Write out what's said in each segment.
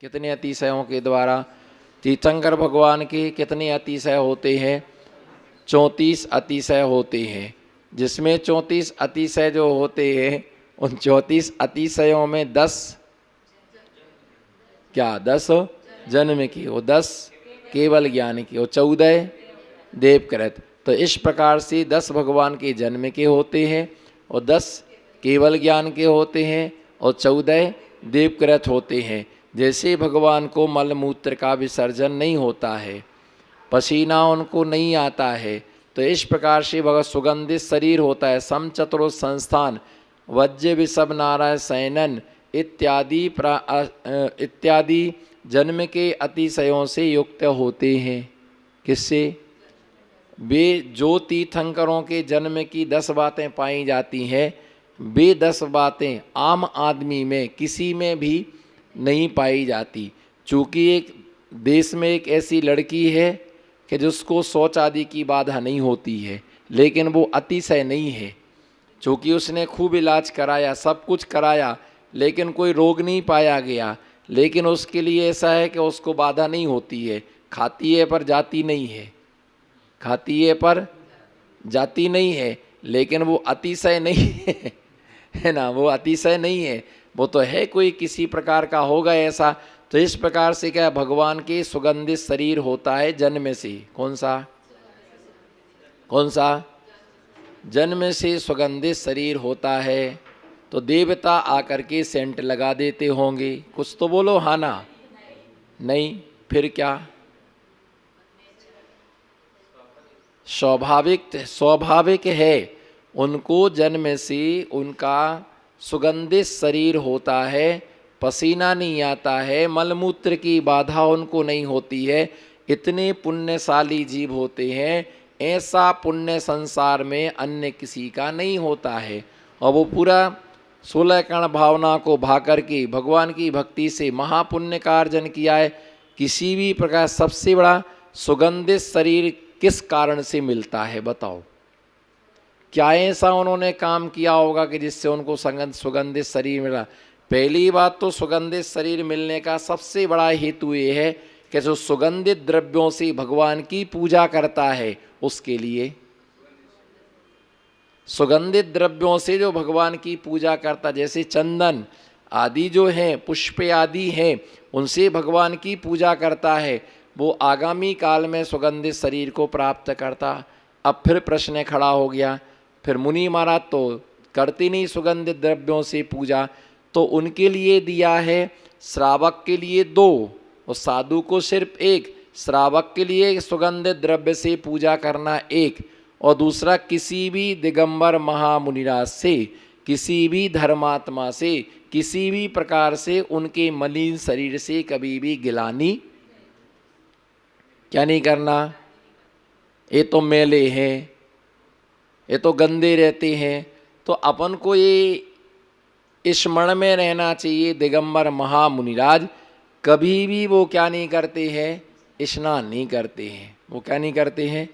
कितने अतिशयों के द्वारा? तीर्थंकर भगवान के कितने अतिशय होते हैं? 34 अतिशय होते हैं, जिसमें 34 अतिशय जो होते हैं उन 34 अतिशयों में 10 क्या 10 जन्म की, वो 10 केवल ज्ञान की, और 14 देवकृत। तो इस प्रकार से 10 भगवान के जन्म के होते हैं और 10 केवल ज्ञान के होते हैं और 14 देवकृत होते हैं। जैसे भगवान को मल मूत्र का विसर्जन नहीं होता है, पसीना उनको नहीं आता है, तो इस प्रकार से भगवत सुगंधित शरीर होता है। सम चतुर संस्थान वज्र विषभ नारायण शयनन इत्यादि जन्म के अतिशयों से युक्त होते हैं। किससे? वे जो तीर्थंकरों के जन्म की 10 बातें पाई जाती हैं, वे 10 बातें आम आदमी में किसी में भी नहीं पाई जाती। चूँकि एक देश में एक ऐसी लड़की है कि जिसको शौच आदि की बाधा नहीं होती है, लेकिन वो अतिशय नहीं है। चूँकि उसने खूब इलाज कराया, सब कुछ कराया, लेकिन कोई रोग नहीं पाया गया, लेकिन उसके लिए ऐसा है कि उसको बाधा नहीं होती है। खाती है पर जाती नहीं है, खाती है पर जाती नहीं है, लेकिन वो अतिशय नहीं है ना, वो अतिशय नहीं है, वो तो है कोई किसी प्रकार का होगा ऐसा। तो इस प्रकार से क्या भगवान के सुगंधित शरीर होता है जन्म से। कौन सा? जन्म से सुगंधित शरीर होता है। तो देवता आकर के सेंट लगा देते होंगे, कुछ तो बोलो हाँ ना? नहीं, फिर क्या? स्वाभाविक है, उनको जन्म से उनका सुगंधित शरीर होता है, पसीना नहीं आता है, मलमूत्र की बाधा उनको नहीं होती है। इतने पुण्यशाली जीव होते हैं, ऐसा पुण्य संसार में अन्य किसी का नहीं होता है। और वो पूरा 16 कण भावना को भाकर के भगवान की भक्ति से महापुण्य का अर्जन किया है। किसी भी प्रकार सबसे बड़ा सुगंधित शरीर किस कारण से मिलता है बताओ? क्या ऐसा उन्होंने काम किया होगा कि जिससे उनको सुगंधित शरीर मिला? पहली बात तो सुगंधित शरीर मिलने का सबसे बड़ा हेतु ये है कि जो सुगंधित द्रव्यों से भगवान की पूजा करता है, उसके लिए सुगंधित द्रव्यों से जो भगवान की पूजा करता, जैसे चंदन आदि जो हैं, पुष्प आदि हैं, उनसे भगवान की पूजा करता है, वो आगामी काल में सुगंधित शरीर को प्राप्त करता। अब फिर प्रश्न खड़ा हो गया, फिर मुनि महाराज तो करते नहीं सुगंधित द्रव्यों से पूजा, तो उनके लिए दिया है श्रावक के लिए 2 और साधु को सिर्फ 1। श्रावक के लिए सुगंधित द्रव्य से पूजा करना 1, और दूसरा किसी भी दिगंबर महामुनिराज से, किसी भी धर्मात्मा से, किसी भी प्रकार से उनके मलिन शरीर से कभी भी गिलानी क्या नहीं करना। ये तो मैले हैं, ये तो गंदे रहते हैं, तो अपन को ये स्मरण में रहना चाहिए, दिगंबर महामुनिराज कभी भी वो क्या नहीं करते हैं, स्नान नहीं करते हैं। वो क्या नहीं करते हैं?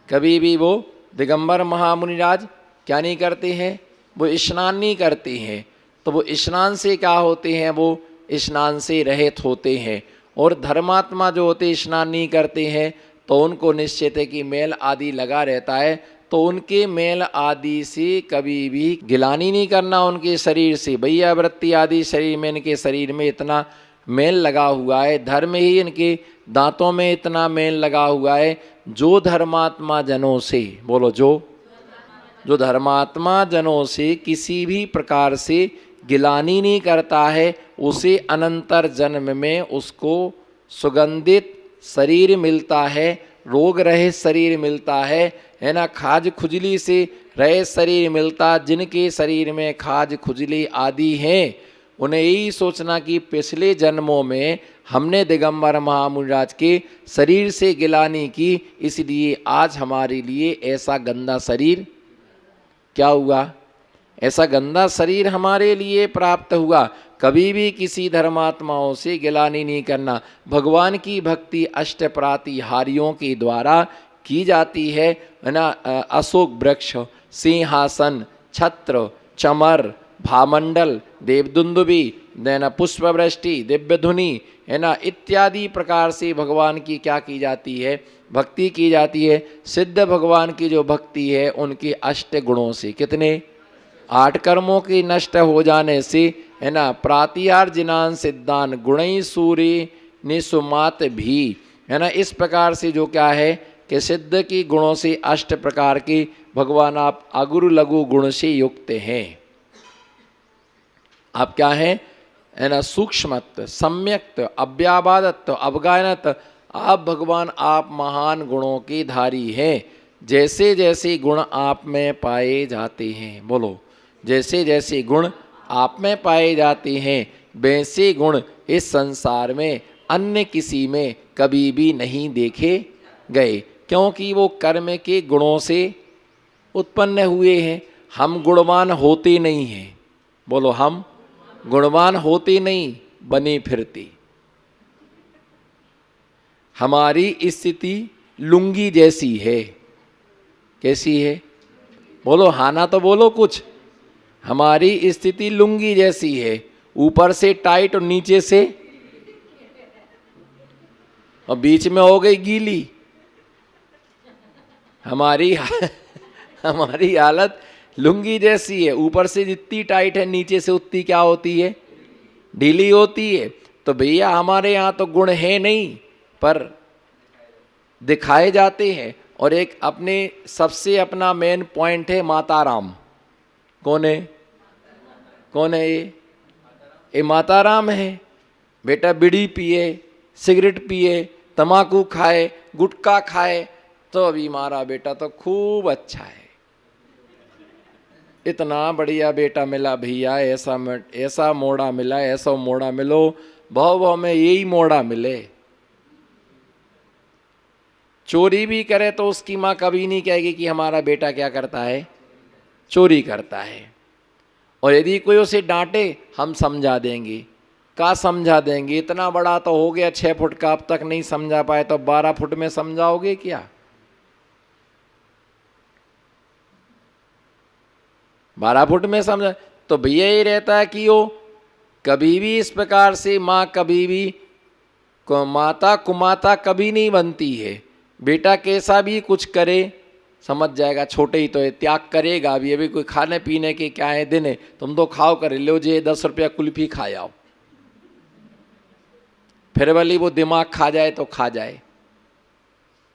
कभी भी वो दिगंबर महामुनिराज क्या नहीं करते हैं? वो स्नान नहीं करते हैं। तो वो स्नान से क्या होते हैं? वो स्नान से रहित होते हैं। और धर्मात्मा जो होते स्नान नहीं करते हैं, तो उनको निश्चित है कि मैल आदि लगा रहता है, तो उनके मैल आदि से कभी भी गिलानी नहीं करना उनके शरीर से। भैया वृत्ति आदि शरीर में, इनके शरीर में इतना मैल लगा हुआ है, धर्म ही इनके दांतों में इतना मैल लगा हुआ है। जो धर्मात्मा जनों से, बोलो जो धर्मात्मा जनों से किसी भी प्रकार से गिलानी नहीं करता है, उसे अनंतर जन्म में उसको सुगंधित शरीर मिलता है, रोग रहित शरीर मिलता है ना, खाज खुजली से रहित शरीर मिलता। जिनके शरीर में खाज खुजली आदि हैं, उन्हें यही सोचना कि पिछले जन्मों में हमने दिगंबर महामुनिराज के शरीर से गिलानी की, इसलिए आज हमारे लिए ऐसा गंदा शरीर क्या हुआ, ऐसा गंदा शरीर हमारे लिए प्राप्त हुआ। कभी भी किसी धर्मात्माओं से गिलानी नहीं करना। भगवान की भक्ति अष्टप्रातिहारियों के द्वारा की जाती है ना। अशोक वृक्ष, सिंहासन, छत्र, चमर, भामंडल, देवदुंदुभी, देना पुष्पवृष्टि, दिव्य धुनि, है ना, इत्यादि प्रकार से भगवान की क्या की जाती है, भक्ति की जाती है। सिद्ध भगवान की जो भक्ति है उनकी 8 गुणों से, कितने, 8 कर्मों की नष्ट हो जाने से, है ना, प्रातिहार जिनान सिद्धान गुणई सूर्य निसुमात भी, है ना, इस प्रकार से जो क्या है कि सिद्ध की गुणों से 8 प्रकार की भगवान आप अगुरु लघु गुण से युक्त हैं। आप क्या है ना, सूक्ष्मत्व, सम्यक्त, अव्याबादत्व, अवगायनत, आप भगवान आप महान गुणों की धारी हैं। जैसे जैसे गुण आप में पाए जाते हैं, बोलो, जैसे जैसे गुण आप में पाए जाते हैं वैसे गुण इस संसार में अन्य किसी में कभी भी नहीं देखे गए, क्योंकि वो कर्म के गुणों से उत्पन्न हुए हैं। हम गुणवान होते नहीं हैं, बोलो, हम गुणवान होते नहीं, बने फिरते। हमारी स्थिति लुंगी जैसी है। कैसी है, बोलो, हाँ ना तो बोलो कुछ। हमारी स्थिति लुंगी जैसी है, ऊपर से टाइट और नीचे से और बीच में हो गई गीली। हमारी हालत लुंगी जैसी है, ऊपर से जितनी टाइट है नीचे से उतनी क्या होती है, ढीली होती है। तो भैया हमारे यहाँ तो गुण है नहीं पर दिखाए जाते हैं। और एक अपने सबसे अपना मेन पॉइंट है माता राम। कौन है, कौन है ये माता राम है। बेटा बीड़ी पिए, सिगरेट पिए, तम्बाकू खाए, गुटखा खाए तो अभी हमारा बेटा तो खूब अच्छा है, इतना बढ़िया बेटा मिला भैया, ऐसा मोड़ा मिला, ऐसा मोड़ा मिलो, भाव भाव में यही मोड़ा मिले। चोरी भी करे तो उसकी माँ कभी नहीं कहेगी कि हमारा बेटा क्या करता है, चोरी करता है। और यदि कोई उसे डांटे हम समझा देंगे। का समझा देंगे, इतना बड़ा तो हो गया 6 फुट का, अब तक नहीं समझा पाए तो 12 फुट में समझाओगे क्या? 12 फुट में समझा तो भैया ये रहता है कि वो कभी भी इस प्रकार से माँ कभी भी माता कुमाता कभी नहीं बनती है। बेटा कैसा भी कुछ करे समझ जाएगा, छोटे ही तो है, त्याग करेगा। अभी कोई खाने पीने के क्या है दिन है, तुम तो खाओ कर लो, जे 10 रुपया कुल्फी खा जाओ, फिर वाली वो दिमाग खा जाए तो खा जाए,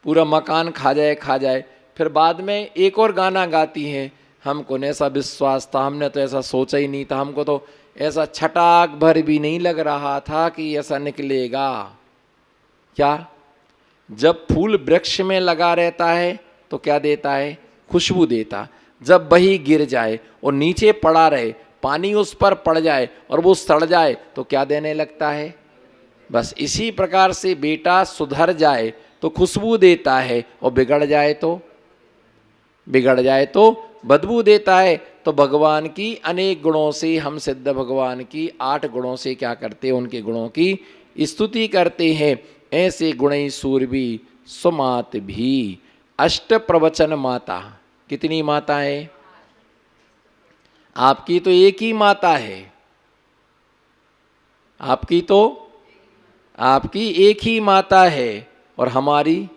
पूरा मकान खा जाए। फिर बाद में एक और गाना गाती हैं, हमको न ऐसा विश्वास था, हमने तो ऐसा सोचा ही नहीं था, हमको तो ऐसा छटाक भर भी नहीं लग रहा था कि ऐसा निकलेगा। क्या? जब फूल वृक्ष में लगा रहता है तो क्या देता है, खुशबू देता। जब वही गिर जाए और नीचे पड़ा रहे, पानी उस पर पड़ जाए और वो सड़ जाए तो क्या देने लगता है। बस इसी प्रकार से बेटा सुधर जाए तो खुशबू देता है और बिगड़ जाए तो बदबू देता है। तो भगवान की अनेक गुणों से हम सिद्ध भगवान की 8 गुणों से क्या करते हैं, उनके गुणों की स्तुति करते हैं। ऐसे गुणई सूरभी सुमात भी 8 प्रवचन माता। कितनी माता है? आपकी तो एक ही माता है, आपकी एक ही माता है और हमारी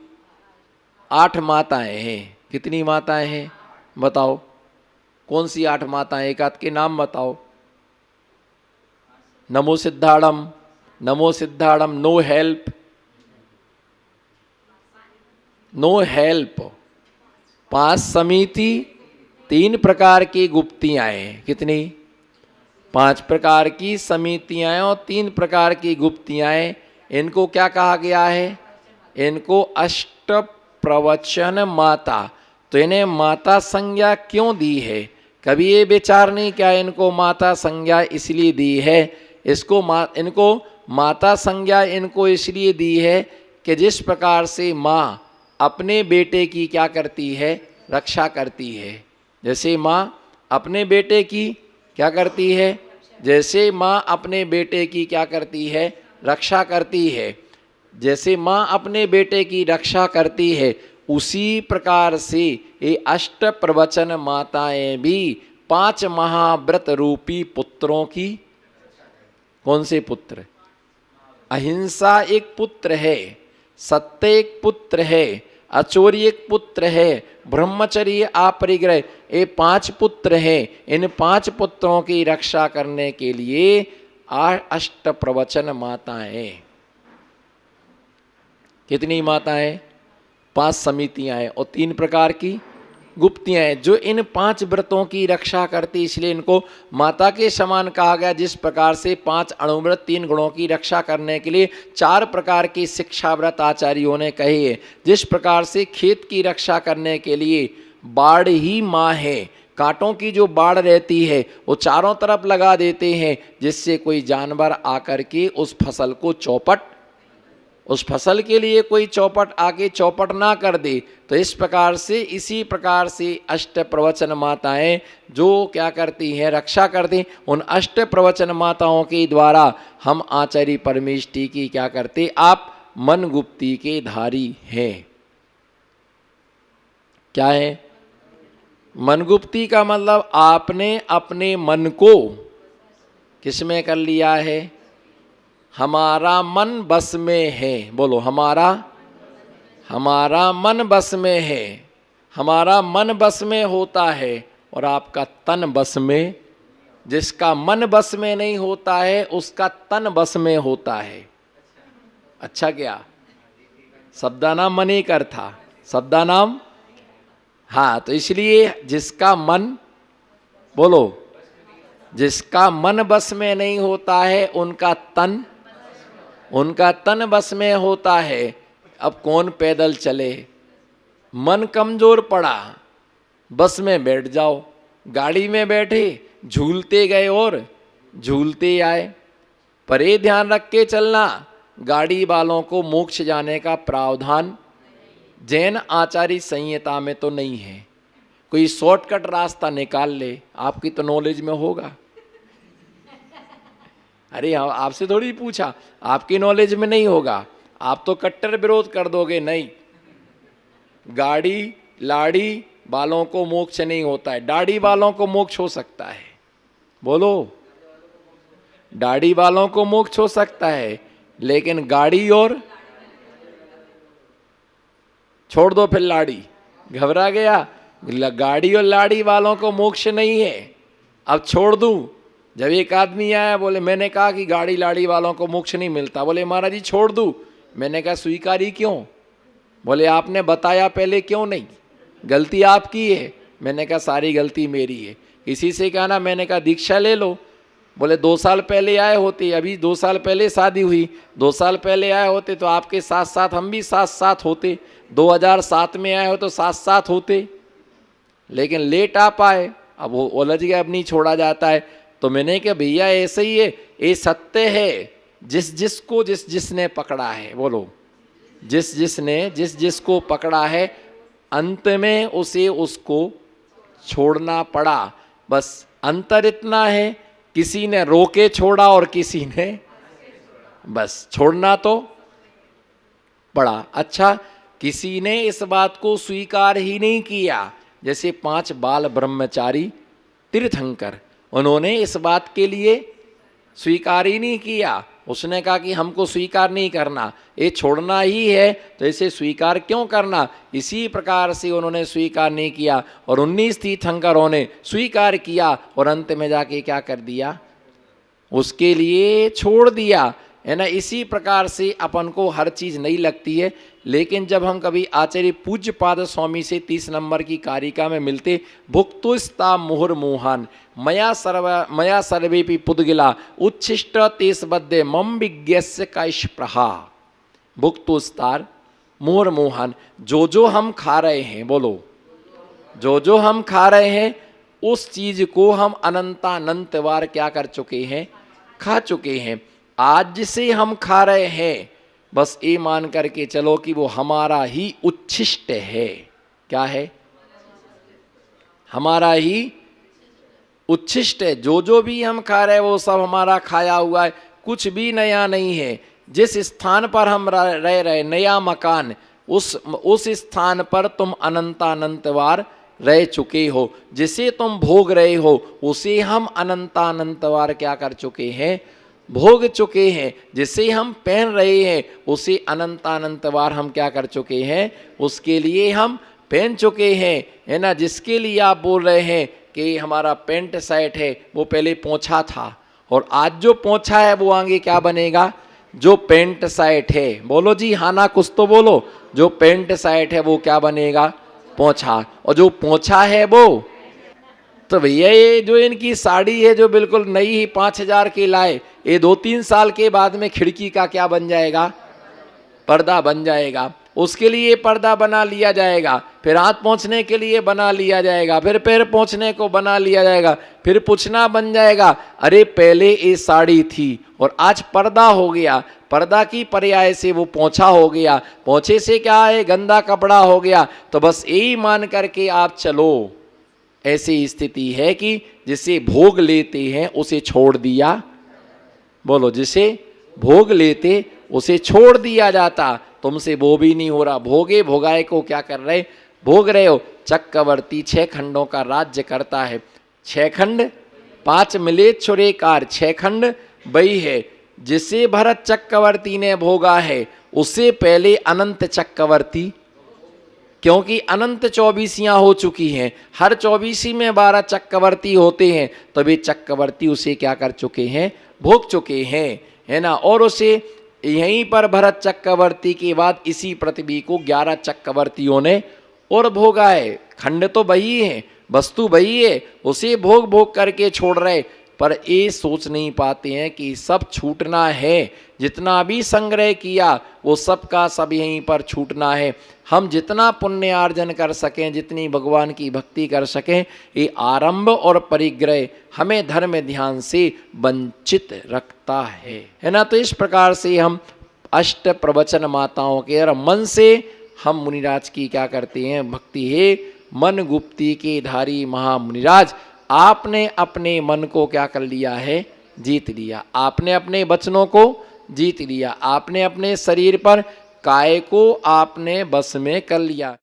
8 माताएं हैं। कितनी माताएं हैं बताओ? कौन सी 8 माताएं, एक आध के नाम बताओ। नमो सिद्धाड़म, नो हेल्प, 5 समिति, 3 प्रकार की गुप्तियाँ हैं। कितनी? 5 प्रकार की समितियाँ और 3 प्रकार की गुप्तियाँ। इनको क्या कहा गया है? इनको 8 प्रवचन माता। तो इन्हें माता संज्ञा क्यों दी है? कभी ये विचार नहीं किया इनको माता संज्ञा इसलिए दी है? इनको माता संज्ञा इनको इसलिए दी है कि जिस प्रकार से माँ अपने बेटे की क्या करती है, रक्षा करती है। जैसे माँ अपने बेटे की क्या करती है, जैसे माँ अपने बेटे की क्या करती है, रक्षा करती है। जैसे माँ अपने बेटे की रक्षा करती है उसी प्रकार से ये 8 प्रवचन माताएं भी 5 महाव्रत रूपी पुत्रों की, कौन से पुत्र? अहिंसा एक पुत्र है, सत्य एक पुत्र है, अचोरी एक पुत्र है, ब्रह्मचर्य अपरिग्रह, ये 5 पुत्र हैं। इन 5 पुत्रों की रक्षा करने के लिए 8 प्रवचन माताएं। कितनी माताएं? 5 समितियां हैं और 3 प्रकार की गुप्तियां हैं जो इन 5 व्रतों की रक्षा करती, इसलिए इनको माता के समान कहा गया। जिस प्रकार से 5 अणुव्रत 3 गुणों की रक्षा करने के लिए 4 प्रकार की शिक्षा व्रत आचार्यों ने कहे है, जिस प्रकार से खेत की रक्षा करने के लिए बाढ़ ही माँ है, कांटों की जो बाढ़ रहती है वो चारों तरफ लगा देते हैं जिससे कोई जानवर आकर के उस फसल को चौपट, उस फसल के लिए कोई चौपट आके चौपट ना कर दे। तो इस प्रकार से, इसी प्रकार से 8 प्रवचन माताएं जो क्या करती हैं, रक्षा करती। उन 8 प्रवचन माताओं के द्वारा हम आचार्य परमेष्टि की क्या करते, आप मन गुप्ती के धारी हैं। क्या है मन गुप्ती का मतलब? आपने अपने मन को किसमें कर लिया है? हमारा मन बस में है। बोलो, हमारा मन बस में है। हमारा मन बस में होता है और आपका तन बस में। जिसका मन बस में नहीं होता है उसका तन बस में होता है। अच्छा, क्या शब्दानाम मनी कर था, शब्दानाम। हाँ, तो इसलिए जिसका मन, बोलो, जिसका मन बस में नहीं होता है उनका तन बस में होता है। अब कौन पैदल चले? मन कमजोर पड़ा, बस में बैठ जाओ, गाड़ी में बैठे झूलते गए और झूलते आए। पर ये ध्यान रख के चलना, गाड़ी वालों को मोक्ष जाने का प्रावधान जैन आचार्य संहिता में तो नहीं है। कोई शॉर्टकट रास्ता निकाल ले, आपकी तो नॉलेज में होगा। अरे आपसे थोड़ी पूछा, आपकी नॉलेज में नहीं होगा, आप तो कट्टर विरोध कर दोगे। नहीं, गाड़ी लाड़ी वालों को मोक्ष नहीं होता है, दाढ़ी वालों को मोक्ष हो सकता है। बोलो, दाढ़ी वालों को मोक्ष हो सकता है, लेकिन गाड़ी और छोड़ दो, फिर लाड़ी, घबरा गया। गाड़ी और लाड़ी वालों को मोक्ष नहीं है। अब छोड़ दूं? जब एक आदमी आया, बोले मैंने कहा कि गाड़ी लाड़ी वालों को मोक्ष नहीं मिलता। बोले महाराज जी छोड़ दूं? मैंने कहा स्वीकार ही क्यों? बोले आपने बताया पहले क्यों नहीं? गलती आपकी है। मैंने कहा सारी गलती मेरी है। किसी से कहना, मैंने कहा दीक्षा ले लो। बोले 2 साल पहले आए होते, अभी 2 साल पहले शादी हुई, 2 साल पहले आए होते तो आपके साथ साथ हम भी साथ साथ होते। 2007 में आए हो तो साथ साथ होते, लेकिन लेट आ पाए, अब वो उलझ गया, अब नहीं छोड़ा जाता है। तो मैंने कहा भैया ऐसे ही है, ये सत्य है। जिस जिसने पकड़ा है, बोलो, जिस जिसको पकड़ा है अंत में उसे उसको छोड़ना पड़ा। बस अंतर इतना है, किसी ने रोके छोड़ा और किसी ने बस छोड़ना तो पड़ा। अच्छा, किसी ने इस बात को स्वीकार ही नहीं किया। जैसे 5 बाल ब्रह्मचारी तीर्थंकर, उन्होंने इस बात के लिए स्वीकार ही नहीं किया। उसने कहा कि हमको स्वीकार नहीं करना, ये छोड़ना ही है, तो इसे स्वीकार क्यों करना। इसी प्रकार से उन्होंने स्वीकार नहीं किया और 19 तीर्थंकरों ने स्वीकार किया और अंत में जाके क्या कर दिया, उसके लिए छोड़ दिया, है ना। इसी प्रकार से अपन को हर चीज़ नहीं लगती है, लेकिन जब हम कभी आचार्य पूज्य पाद स्वामी से 30 नंबर की कारिका में मिलते, भुक्तुस्ता मुहुर्मुहान मया सर्वेपि पुद्गिला उच्छिष्ट तेसबद्धे मम विज्ञस्य कैशप्रहा। भुक्तुस्तार मुहुर्मुहान, जो हम खा रहे हैं, बोलो, जो हम खा रहे हैं उस चीज को हम अनंतानंत बार क्या कर चुके हैं, खा चुके हैं। आज जिसे हम खा रहे हैं बस ये मान करके चलो कि वो हमारा ही उच्छिष्ट है। क्या है? हमारा ही उच्छिष्ट है। जो भी हम खा रहे हैं वो सब हमारा खाया हुआ है, कुछ भी नया नहीं है। जिस स्थान पर हम रह रहे, नया मकान, उस स्थान पर तुम अनंतानंत बार रह चुके हो, जिसे तुम भोग रहे हो उसे हम अनंतानंत बार क्या कर चुके हैं, भोग चुके हैं। जिसे हम पहन रहे हैं उसे अनंतानंत बार हम क्या कर चुके हैं, उसके लिए हम पहन चुके हैं, है ना। जिसके लिए आप बोल रहे हैं कि हमारा पेंट शर्ट है वो पहले पोंछा था, और आज जो पोंछा है वो आगे क्या बनेगा, जो पेंट शर्ट है। बोलो जी हाँ ना, कुछ तो बोलो। जो पेंट शर्ट है वो क्या बनेगा, पोंछा, और जो पोंछा है वो, तो भैया ये जो इनकी साड़ी है जो बिल्कुल नई ही 5,000 की लाए, ये 2-3 साल के बाद में खिड़की का क्या बन जाएगा, पर्दा बन जाएगा। उसके लिए पर्दा बना लिया जाएगा, फिर हाथ पोंछने के लिए बना लिया जाएगा, फिर पैर पोंछने को बना लिया जाएगा, फिर पुछना बन जाएगा। अरे पहले ये साड़ी थी और आज पर्दा हो गया, पर्दा की पर्याय से वो पोंछा हो गया, पोंछे से क्या है, गंदा कपड़ा हो गया। तो बस यही मान करके आप चलो। ऐसी स्थिति है कि जिसे भोग लेते हैं उसे छोड़ दिया, बोलो जिसे भोग लेते उसे छोड़ दिया जाता। तुमसे वो भी नहीं हो रहा, भोगे भोगाए को क्या कर रहे, भोग रहे हो। चक्रवर्ती 6 खंडों का राज्य करता है। 6 खंड 5 मिले छुरेकार, 6 खंड वही है। जिसे भरत चक्रवर्ती ने भोगा है उससे पहले अनंत चक्रवर्ती, क्योंकि अनंत 24 हो चुकी हैं, हर 24 में 12 चक्रवर्ती होते हैं, तभी चक्रवर्ती उसे क्या कर चुके हैं, भोग चुके हैं, है ना। और उसे यहीं पर भरत चक्रवर्ती के बाद इसी पृथ्वी को 11 चक्रवर्तियों ने और भोगा है। खंड तो वही है, वस्तु वही है, उसे भोग भोग करके छोड़ रहे, पर ये सोच नहीं पाते हैं कि सब छूटना है। जितना भी संग्रह किया वो सब का सब यहीं पर छूटना है। हम जितना पुण्य अर्जन कर सकें, जितनी भगवान की भक्ति कर सकें, ये आरंभ और परिग्रह हमें धर्म ध्यान से वंचित रखता है ना। तो इस प्रकार से हम अष्ट प्रवचन माताओं के मन से हम मुनिराज की क्या करते हैं, भक्ति है। मन गुप्ती के धारी महामुनिराज, आपने अपने मन को क्या कर लिया है, जीत लिया। आपने अपने वचनों को जीत लिया, आपने अपने शरीर पर काय को आपने बस में कर लिया।